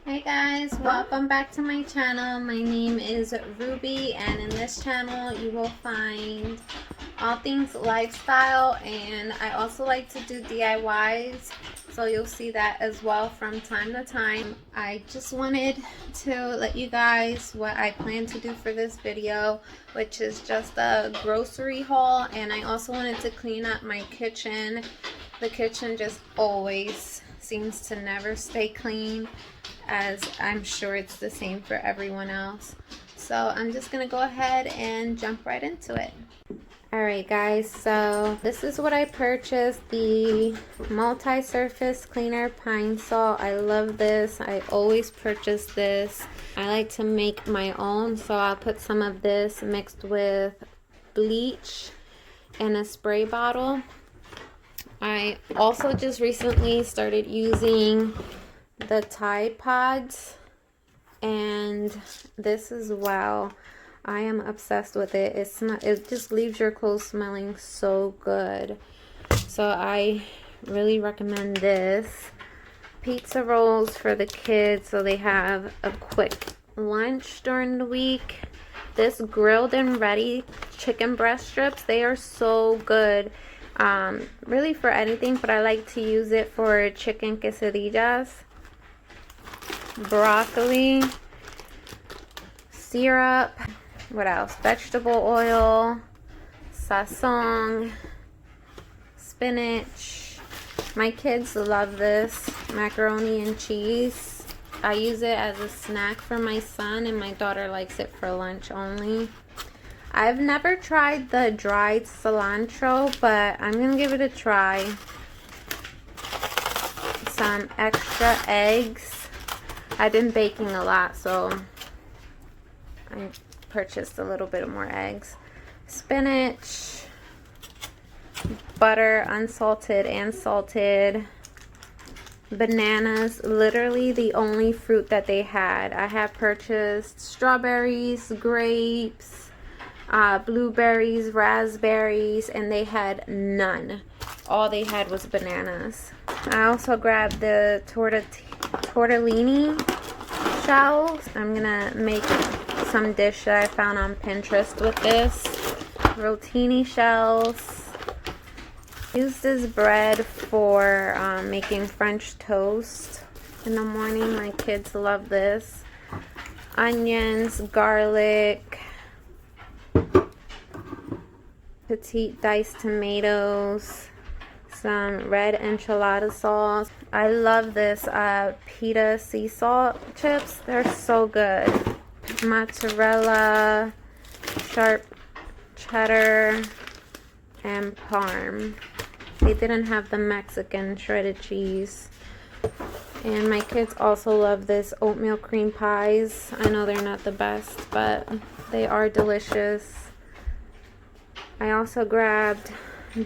Hey guys, welcome back to my channel. My name is Ruby, and in this channel you will find all things lifestyle, and I also like to do DIYs, so you'll see that as well from time to time. I just wanted to let you guys what I plan to do for this video, which is just a grocery haul, and I also wanted to clean up my kitchen. The kitchen just always seems to never stay clean, as I'm sure it's the same for everyone else. So I'm just gonna go ahead and jump right into it. Alright guys, so this is what I purchased, the multi-surface cleaner pine salt. I love this. I always purchase this. I like to make my own, so I'll put some of this mixed with bleach in a spray bottle. I also just recently started using the Tide Pods, and this as well. I am obsessed with it. It just leaves your clothes smelling so good. So I really recommend this. Pizza rolls for the kids, so they have a quick lunch during the week. This grilled and ready chicken breast strips, they are so good. Really for anything, but I like to use it for chicken quesadillas. Broccoli, syrup, what else? Vegetable oil, sazon, spinach. My kids love this macaroni and cheese. I use it as a snack for my son, and my daughter likes it for lunch only. I've never tried the dried cilantro, but I'm gonna give it a try. Some extra eggs. I've been baking a lot, so I purchased a little bit more eggs. Spinach, butter, unsalted and salted. Bananas, literally the only fruit that they had. I have purchased strawberries, grapes, blueberries, raspberries, and they had none. All they had was bananas. I also grabbed the tortellini shells. I'm gonna make some dish that I found on Pinterest with this. Rotini shells. Use this bread for making French toast in the morning. My kids love this. Onions, garlic, petite diced tomatoes, some red enchilada sauce. I love this pita sea salt chips. They're so good. Mozzarella, sharp cheddar, and parm. They didn't have the Mexican shredded cheese. And my kids also love this oatmeal cream pies. I know they're not the best, but they are delicious. I also grabbed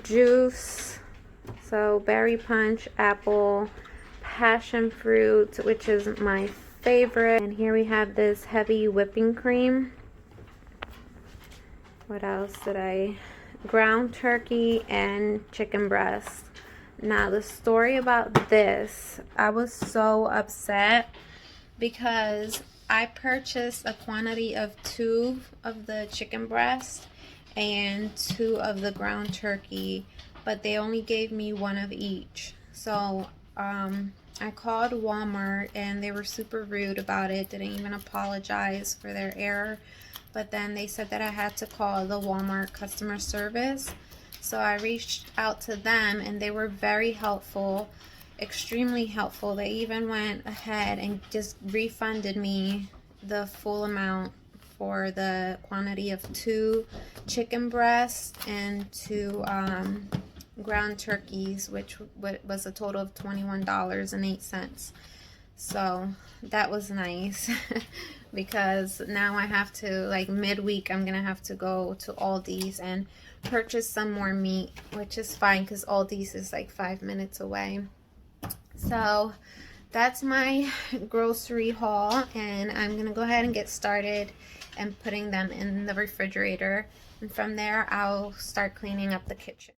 juice. So berry punch, apple, passion fruit, which is my favorite. And here we have this heavy whipping cream. What else did I? Ground turkey and chicken breast. Now the story about this, I was so upset because I purchased a quantity of 2 of the chicken breast and 2 of the ground turkey, but they only gave me 1 of each. So I called Walmart, and they were super rude about it, didn't even apologize for their error. But then they said that I had to call the Walmart customer service. So I reached out to them, and they were very helpful, extremely helpful. They even went ahead and just refunded me the full amount for the quantity of 2 chicken breasts and 2 ground turkeys, which was a total of $21.08. So that was nice. Because now I have to, like, midweek I'm gonna have to go to Aldi's and purchase some more meat, which is fine because Aldi's is like 5 minutes away. So that's my grocery haul, and I'm gonna go ahead and get started and putting them in the refrigerator, and from there I'll start cleaning up the kitchen.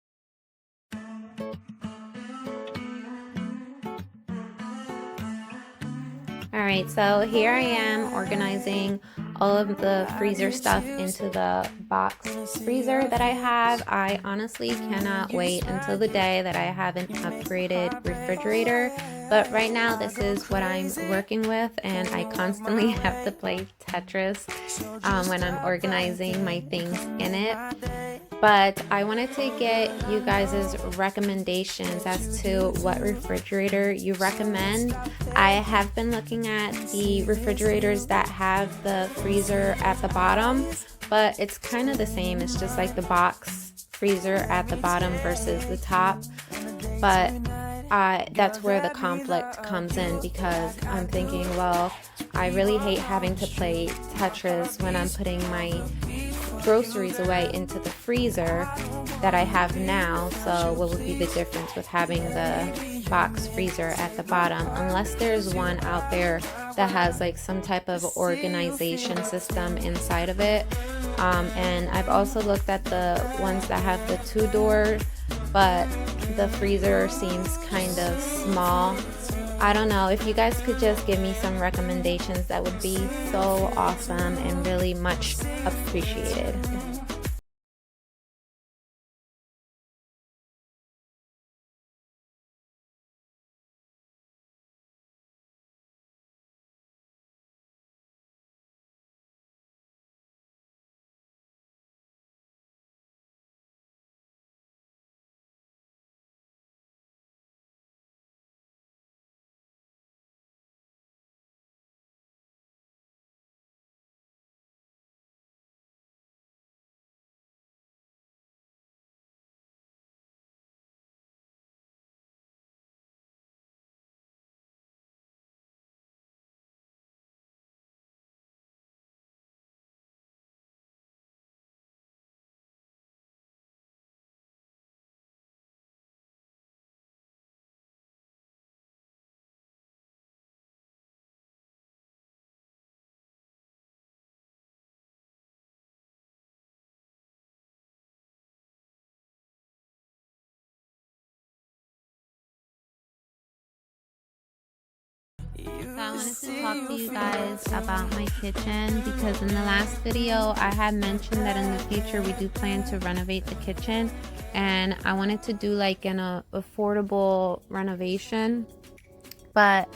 Alright, so here I am organizing all of the freezer stuff into the box freezer that I have. I honestly cannot wait until the day that I have an upgraded refrigerator. But right now this is what I'm working with, and I constantly have to play Tetris when I'm organizing my things in it. But I wanted to get you guys' recommendations as to what refrigerator you recommend. I have been looking at the refrigerators that have the freezer at the bottom, but it's kind of the same. It's just like the box freezer at the bottom versus the top. But that's where the conflict comes in, because I'm thinking, well, I really hate having to play Tetris when I'm putting my groceries away into the freezer that I have now. So what would be the difference with having the box freezer at the bottom, unless there's one out there that has like some type of organization system inside of it. And I've also looked at the ones that have the 2-door, but the freezer seems kind of small. I don't know. If you guys could just give me some recommendations, that would be so awesome and really much appreciated. So I wanted to talk to you guys about my kitchen, because in the last video I had mentioned that in the future we do plan to renovate the kitchen, and I wanted to do like an affordable renovation. But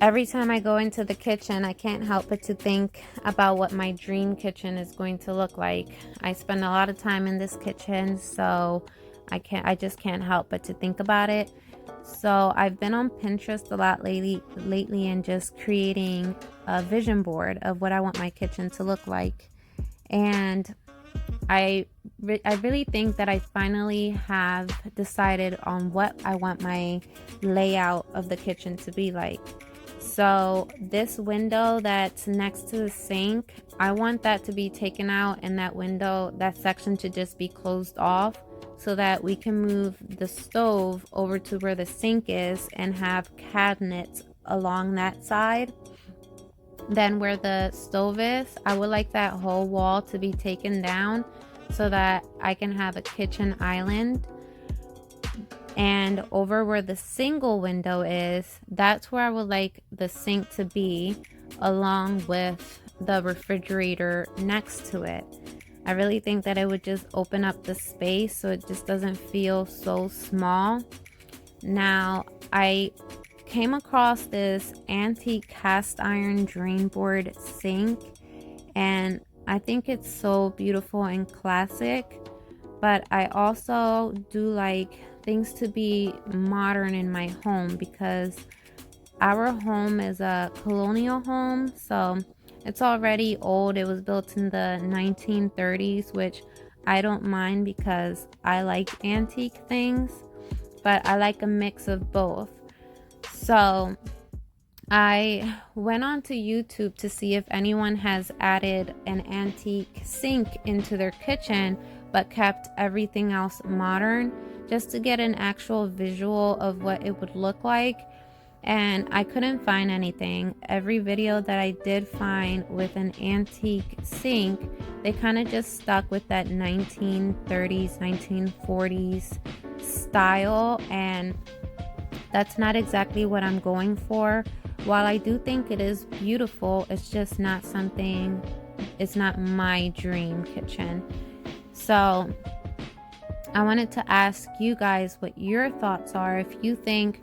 every time I go into the kitchen, I can't help but to think about what my dream kitchen is going to look like. I spend a lot of time in this kitchen, so I just can't help but to think about it. So I've been on Pinterest a lot lately and just creating a vision board of what I want my kitchen to look like. And I really think that I finally have decided on what I want my layout of the kitchen to be like. So this window that's next to the sink, I want that to be taken out, and that section to just be closed off, so that we can move the stove over to where the sink is and have cabinets along that side. Then where the stove is, I would like that whole wall to be taken down so that I can have a kitchen island. And over where the single window is, that's where I would like the sink to be, along with the refrigerator next to it. I really think that it would just open up the space so it just doesn't feel so small. Now, I came across this antique cast iron drain board sink, and I think it's so beautiful and classic, but I also do like things to be modern in my home, because our home is a colonial home, so it's already old. It was built in the 1930s, which I don't mind because I like antique things, but I like a mix of both. So I went onto YouTube to see if anyone has added an antique sink into their kitchen but kept everything else modern, just to get an actual visual of what it would look like. And I couldn't find anything. Every video that I did find with an antique sink, they kind of just stuck with that 1930s, 1940s style, and that's not exactly what I'm going for. while I do think it is beautiful, it's just not something, it's not my dream kitchen. So I wanted to ask you guys what your thoughts are. If you think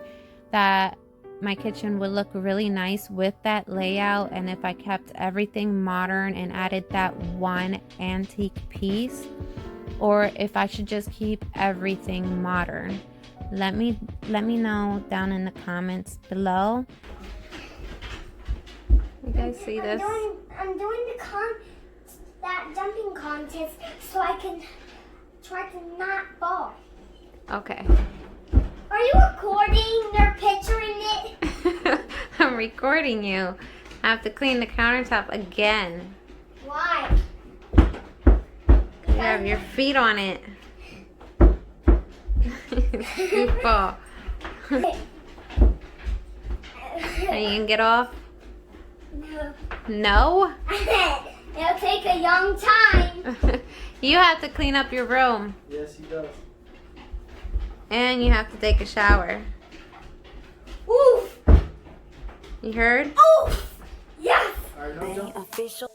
that my kitchen would look really nice with that layout, and if I kept everything modern and added that one antique piece, or if I should just keep everything modern. Let me know down in the comments below. You guys see this? I'm doing that jumping contest so I can try to not fall. Okay. Are you recording? You're picturing it? I'm recording you. I have to clean the countertop again. Why? You have your feet on it. Goofball. Are you gonna get off? No. No? It'll take a long time. You have to clean up your room. Yes, he does. And you have to take a shower. Oof! You heard? Oof! Yes! All right, no jump. Official.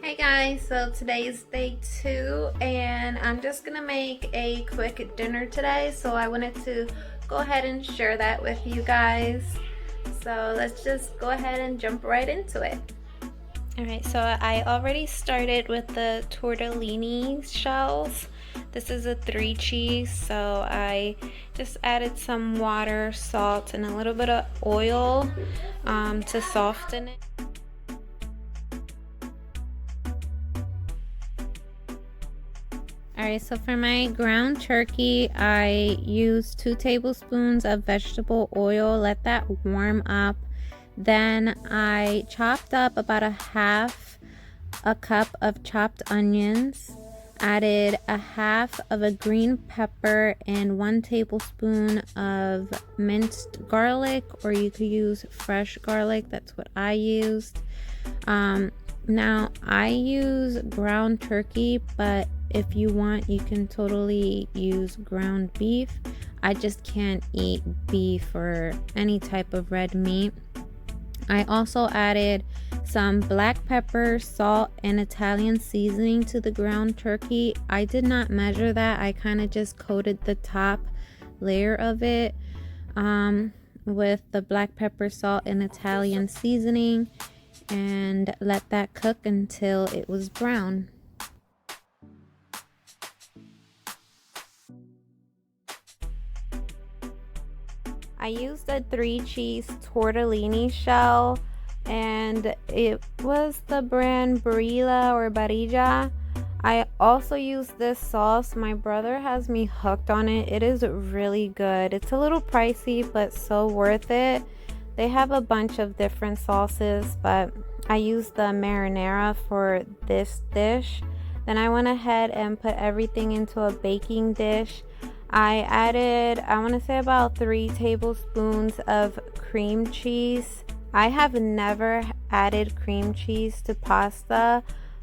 Hey guys, so today's day 2 and I'm just gonna make a quick dinner today, so I wanted to go ahead and share that with you guys. So let's just go ahead and jump right into it. Alright, so I already started with the tortellini shells. This is a 3 cheese, so I just added some water, salt, and a little bit of oil to soften it. Alright, so for my ground turkey, I used 2 tablespoons of vegetable oil, let that warm up. Then I chopped up about a cup of chopped onions, added a half of a green pepper and 1 tablespoon of minced garlic, or you could use fresh garlic, that's what I used. Now I use ground turkey, but if you want, you can totally use ground beef. I just can't eat beef or any type of red meat. I also added some black pepper, salt, and Italian seasoning to the ground turkey. I did not measure that. I kind of just coated the top layer of it with the black pepper, salt, and Italian seasoning, and let that cook until it was brown. I used a 3 cheese tortellini shell, and it was the brand Barilla or Barilla. I also used this sauce. My brother has me hooked on it. It is really good. It's a little pricey, but so worth it. They have a bunch of different sauces, but I used the marinara for this dish. Then I went ahead and put everything into a baking dish. I added, I want to say about 3 tablespoons of cream cheese. I have never added cream cheese to pasta,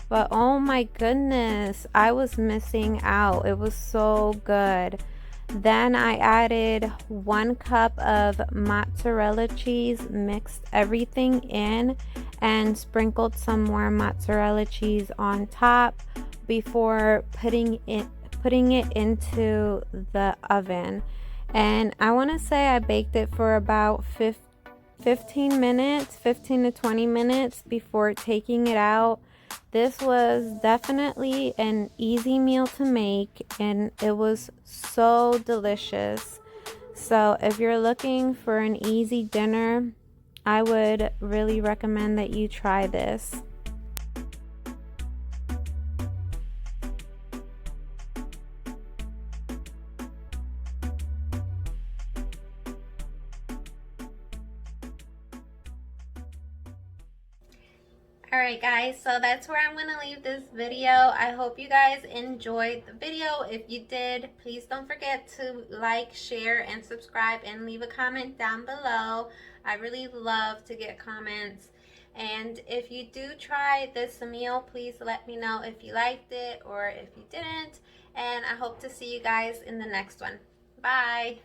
but oh my goodness, I was missing out. It was so good. Then I added 1 cup of mozzarella cheese, mixed everything in, and sprinkled some more mozzarella cheese on top before putting it into the oven. And I want to say I baked it for about 15 minutes, 15 to 20 minutes before taking it out. This was definitely an easy meal to make, and it was so delicious. So if you're looking for an easy dinner, I would really recommend that you try this. Alright guys, so that's where I'm going to leave this video. I hope you guys enjoyed the video. If you did, please don't forget to like, share, and subscribe, and leave a comment down below. I really love to get comments. And if you do try this meal, please let me know if you liked it or if you didn't. And I hope to see you guys in the next one. Bye!